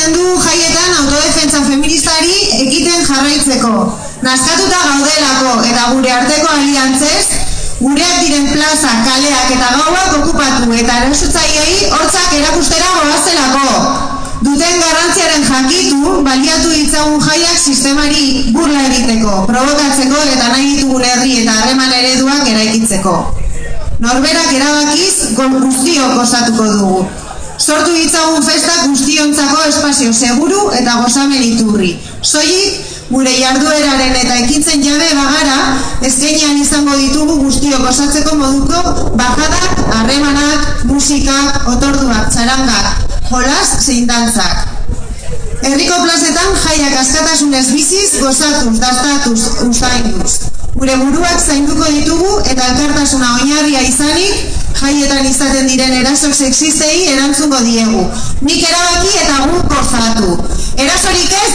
eragiten du jaietan autodefentsa feministari ekiten jarraitzeko. Naskatuta gaudelako eta gure arteko aliantzez, gureak diren plaza, kaleak eta gauak okupatu eta erasotzaileei hortzak erakustera goazelako. Duten garrantziaren jakitu, baliatu ditzagun jaiak sistemari burla egiteko, provokatzeko eta nahi ditugun herri eta harreman ereduak eraikitzeko. Norberak erabakiz guztiok osatuko dugu. Sortu ditzagun festak guztiontzako espazio seguru eta gozamen iturri. Soilik, gure jardueraren eta ekintzen jabe bagara, eskainian izango ditugu guztiok osatzeko moduko bajadak, harremanak, musikak, otorduak, txarangak, jolas zein dantzak. Herriko plazetan jaiak askatasunez biziz, gozatuz, dastatuz, usainduz. Gure buruak zainduko ditugu eta elkartasuna oinarria izanik, jaietan izaten diren eraso sexistei erantzungo diegu. Nik erabaki eta guk gozatu. Erasorik ez,